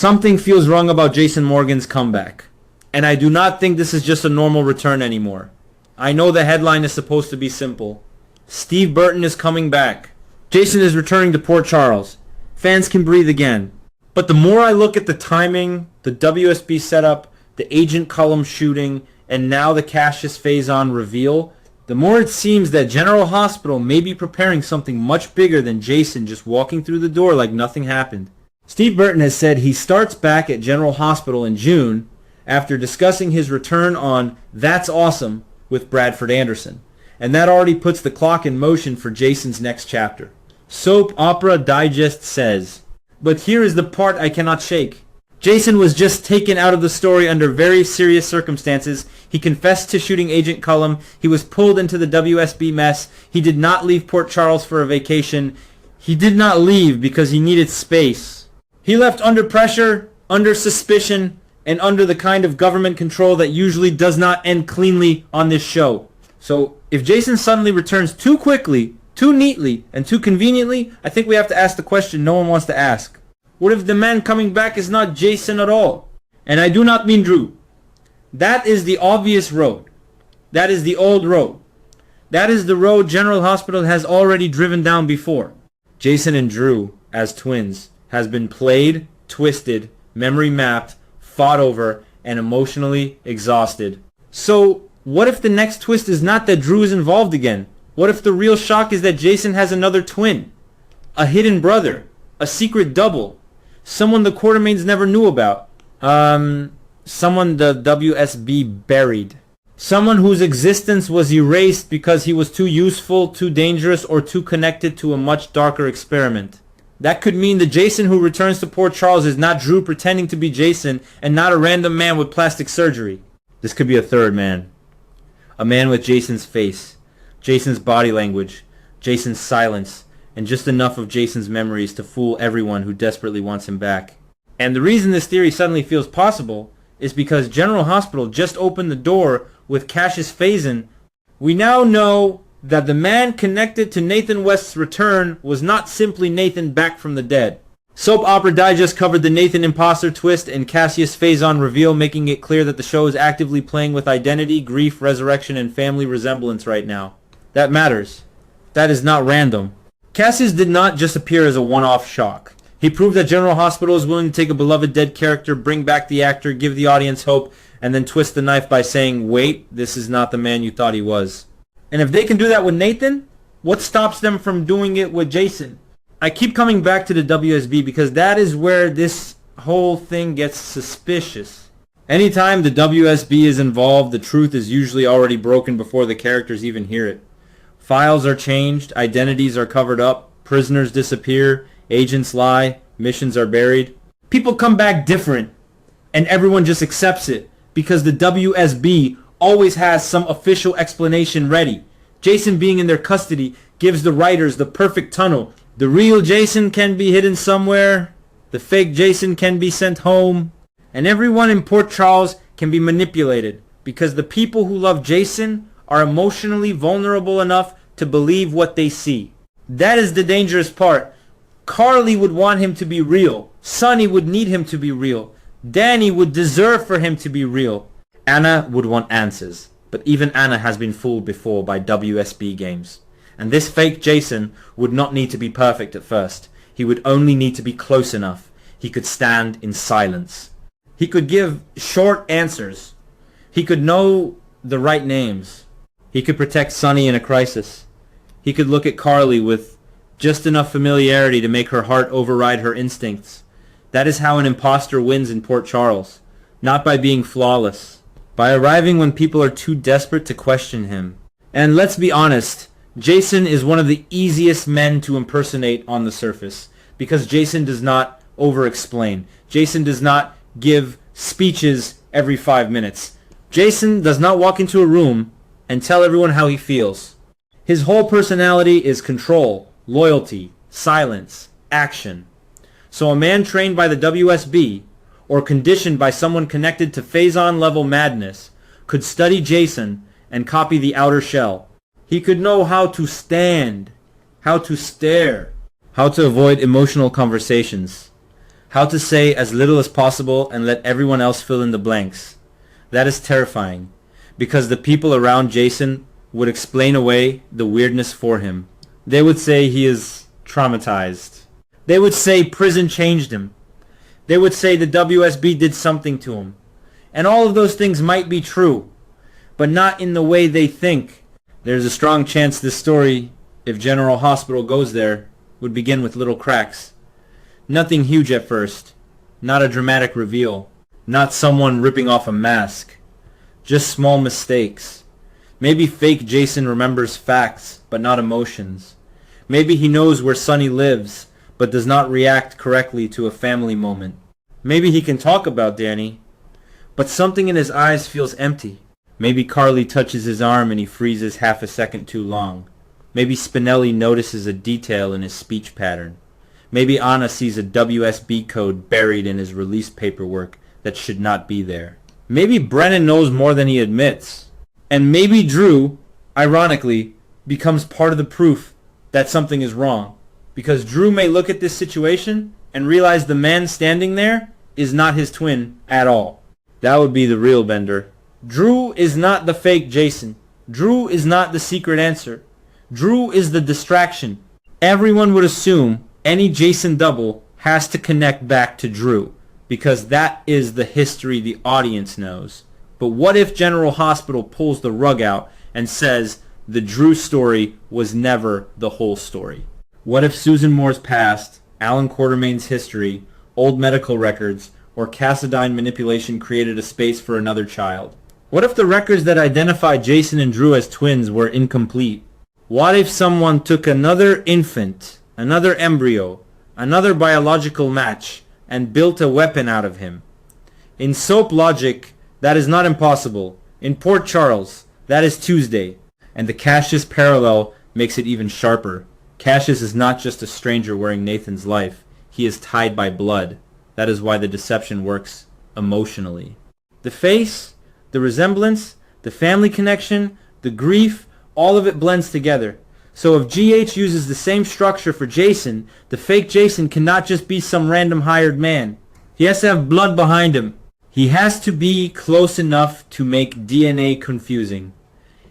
Something feels wrong about Jason Morgan's comeback. And I do not think this is just a normal return anymore. I know the headline is supposed to be simple. Steve Burton is coming back. Jason is returning to Port Charles. Fans can breathe again. But the more I look at the timing, the WSB setup, the Agent Cullum shooting, and now the Cassius Faison reveal, the more it seems that General Hospital may be preparing something much bigger than Jason just walking through the door like nothing happened. Steve Burton has said he starts back at General Hospital in June after discussing his return on That's Awesome with Bradford Anderson. And that already puts the clock in motion for Jason's next chapter. Soap Opera Digest says, but here is the part I cannot shake. Jason was just taken out of the story under very serious circumstances. He confessed to shooting Agent Cullum. He was pulled into the WSB mess. He did not leave Port Charles for a vacation. He did not leave because he needed space. He left under pressure, under suspicion, and under the kind of government control that usually does not end cleanly on this show. So if Jason suddenly returns too quickly, too neatly, and too conveniently, I think we have to ask the question no one wants to ask. What if the man coming back is not Jason at all? And I do not mean Drew. That is the obvious road. That is the old road. That is the road General Hospital has already driven down before. Jason and Drew, as twins, has been played, twisted, memory mapped, fought over, and emotionally exhausted. So, what if the next twist is not that Drew is involved again? What if the real shock is that Jason has another twin? A hidden brother? A secret double? Someone the Quartermaines never knew about? Someone the WSB buried? Someone whose existence was erased because he was too useful, too dangerous, or too connected to a much darker experiment? That could mean the Jason who returns to Port Charles is not Drew pretending to be Jason and not a random man with plastic surgery. This could be a third man. A man with Jason's face, Jason's body language, Jason's silence, and just enough of Jason's memories to fool everyone who desperately wants him back. And the reason this theory suddenly feels possible is because General Hospital just opened the door with Cassius Faison. We now know that the man connected to Nathan West's return was not simply Nathan back from the dead. Soap Opera Digest covered the Nathan imposter twist and Cassius Faison reveal, making it clear that the show is actively playing with identity, grief, resurrection, and family resemblance right now. That matters. That is not random. Cassius did not just appear as a one-off shock. He proved that General Hospital is willing to take a beloved dead character, bring back the actor, give the audience hope, and then twist the knife by saying, wait, this is not the man you thought he was. And if they can do that with Nathan, what stops them from doing it with Jason? I keep coming back to the WSB because that is where this whole thing gets suspicious. Anytime the WSB is involved, the truth is usually already broken before the characters even hear it. Files are changed, identities are covered up, prisoners disappear, agents lie, missions are buried. People come back different, and everyone just accepts it because the WSB always has some official explanation ready. Jason being in their custody gives the writers the perfect tunnel. The real Jason can be hidden somewhere. The fake Jason can be sent home. And everyone in Port Charles can be manipulated because the people who love Jason are emotionally vulnerable enough to believe what they see. That is the dangerous part. Carly would want him to be real. Sonny would need him to be real. Danny would deserve for him to be real. Anna would want answers, but even Anna has been fooled before by WSB games. And this fake Jason would not need to be perfect at first. He would only need to be close enough. He could stand in silence. He could give short answers. He could know the right names. He could protect Sonny in a crisis. He could look at Carly with just enough familiarity to make her heart override her instincts. That is how an imposter wins in Port Charles. Not by being flawless. By arriving when people are too desperate to question him. And let's be honest, Jason is one of the easiest men to impersonate on the surface because Jason does not over-explain. Jason does not give speeches every 5 minutes. Jason does not walk into a room and tell everyone how he feels. His whole personality is control, loyalty, silence, action. So a man trained by the WSB or conditioned by someone connected to Faison-level madness could study Jason and copy the outer shell. He could know how to stand, how to stare, how to avoid emotional conversations, How to say as little as possible and let everyone else fill in the blanks. That is terrifying, because the people around Jason would explain away the weirdness for him. They would say he is traumatized. They would say prison changed him. They would say the WSB did something to him. And all of those things might be true, but not in the way they think. There's a strong chance this story, if General Hospital goes there, would begin with little cracks. Nothing huge at first. Not a dramatic reveal. Not someone ripping off a mask. Just small mistakes. Maybe fake Jason remembers facts, but not emotions. Maybe he knows where Sonny lives, but does not react correctly to a family moment. Maybe he can talk about Danny, but something in his eyes feels empty. Maybe Carly touches his arm and he freezes half a second too long. Maybe Spinelli notices a detail in his speech pattern. Maybe Anna sees a WSB code buried in his release paperwork that should not be there. Maybe Brennan knows more than he admits. And maybe Drew, ironically, becomes part of the proof that something is wrong. Because Drew may look at this situation and realize the man standing there is not his twin at all. That would be the real Bender. Drew is not the fake Jason. Drew is not the secret answer. Drew is the distraction. Everyone would assume any Jason double has to connect back to Drew, because that is the history the audience knows. But what if General Hospital pulls the rug out and says the Drew story was never the whole story? What if Susan Moore's past, Alan Quartermain's history, old medical records, or Cassadine manipulation created a space for another child? What if the records that identify Jason and Drew as twins were incomplete? What if someone took another infant, another embryo, another biological match, and built a weapon out of him? In soap logic, that is not impossible. In Port Charles, that is Tuesday. And the Cassius parallel makes it even sharper. Cassius is not just a stranger wearing Nathan's life. He is tied by blood. That is why the deception works emotionally. The face, the resemblance, the family connection, the grief, all of it blends together. So if GH uses the same structure for Jason, the fake Jason cannot just be some random hired man. He has to have blood behind him. He has to be close enough to make DNA confusing.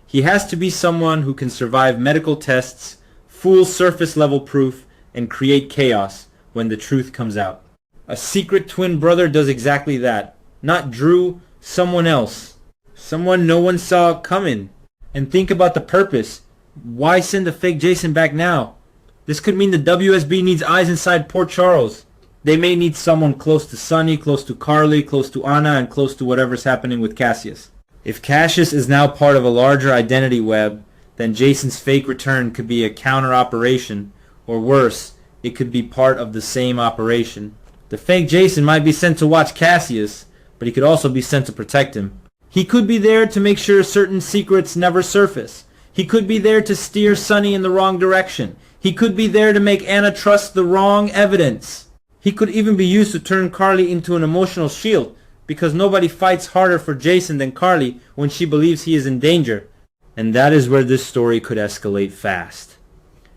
He has to be someone who can survive medical tests, fool surface level proof, and create chaos when the truth comes out. A secret twin brother does exactly that. Not Drew, someone else. Someone no one saw coming. And think about the purpose. Why send a fake Jason back now? This could mean the WSB needs eyes inside Port Charles. They may need someone close to Sonny, close to Carly, close to Anna, and close to whatever's happening with Cassius. If Cassius is now part of a larger identity web, then Jason's fake return could be a counter operation, or worse, it could be part of the same operation. The fake Jason might be sent to watch Cassius, but he could also be sent to protect him. He could be there to make sure certain secrets never surface. He could be there to steer Sonny in the wrong direction. He could be there to make Anna trust the wrong evidence. He could even be used to turn Carly into an emotional shield, because nobody fights harder for Jason than Carly when she believes he is in danger. And that is where this story could escalate fast.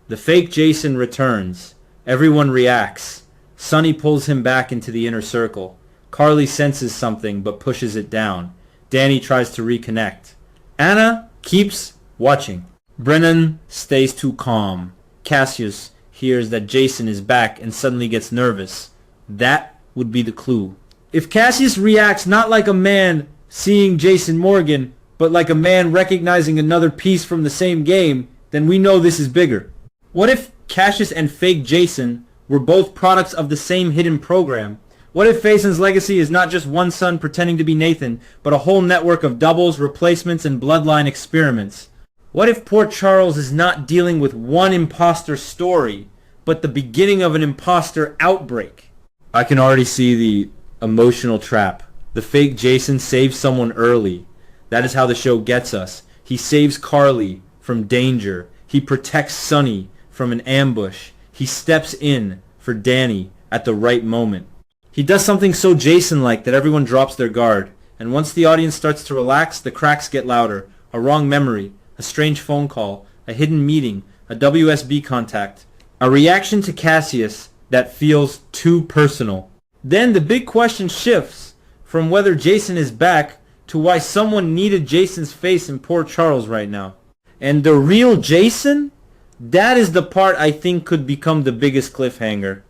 The fake Jason returns. Everyone reacts. Sonny pulls him back into the inner circle. Carly senses something but pushes it down. Danny tries to reconnect. Anna keeps watching. Brennan stays too calm. Cassius hears that Jason is back and suddenly gets nervous. That would be the clue. If Cassius reacts not like a man seeing Jason Morgan, but like a man recognizing another piece from the same game, then we know this is bigger. What if Cassius and fake Jason were both products of the same hidden program? What if Faison's legacy is not just one son pretending to be Nathan, but a whole network of doubles, replacements, and bloodline experiments? What if Port Charles is not dealing with one imposter story, but the beginning of an imposter outbreak? I can already see the emotional trap. The fake Jason saves someone early. That is how the show gets us. He saves Carly from danger. He protects Sonny from an ambush. He steps in for Danny at the right moment. He does something so Jason-like that everyone drops their guard. And once the audience starts to relax, the cracks get louder. A wrong memory, a strange phone call, a hidden meeting, a WSB contact. A reaction to Cassius that feels too personal. Then the big question shifts from whether Jason is back to why someone needed Jason's face in Port Charles right now. And the real Jason? That is the part I think could become the biggest cliffhanger.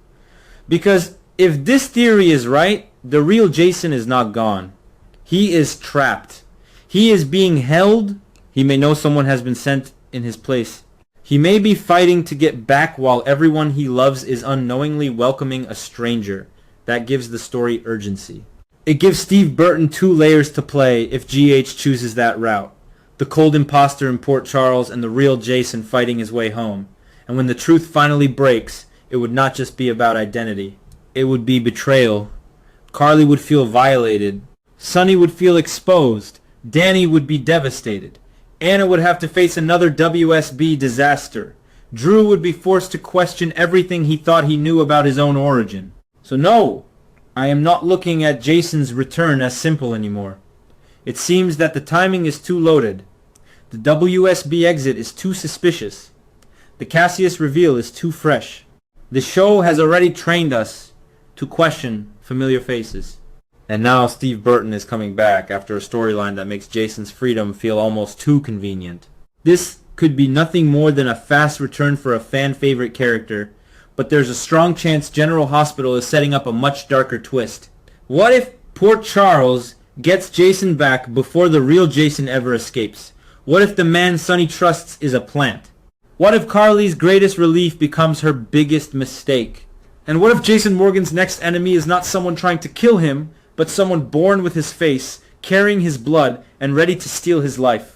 Because if this theory is right, the real Jason is not gone. He is trapped. He is being held. He may know someone has been sent in his place. He may be fighting to get back while everyone he loves is unknowingly welcoming a stranger. That gives the story urgency. It gives Steve Burton 2 layers to play if GH chooses that route. The cold imposter in Port Charles and the real Jason fighting his way home. And when the truth finally breaks, it would not just be about identity. It would be betrayal. Carly would feel violated. Sonny would feel exposed. Danny would be devastated. Anna would have to face another WSB disaster. Drew would be forced to question everything he thought he knew about his own origin. So no, I am not looking at Jason's return as simple anymore. It seems that the timing is too loaded. The WSB exit is too suspicious. The Cassius reveal is too fresh. The show has already trained us to question familiar faces. And now Steve Burton is coming back after a storyline that makes Jason's freedom feel almost too convenient. This could be nothing more than a fast return for a fan-favorite character, but there's a strong chance General Hospital is setting up a much darker twist. What if Port Charles gets Jason back before the real Jason ever escapes? What if the man Sonny trusts is a plant? What if Carly's greatest relief becomes her biggest mistake? And what if Jason Morgan's next enemy is not someone trying to kill him, but someone born with his face, carrying his blood, and ready to steal his life?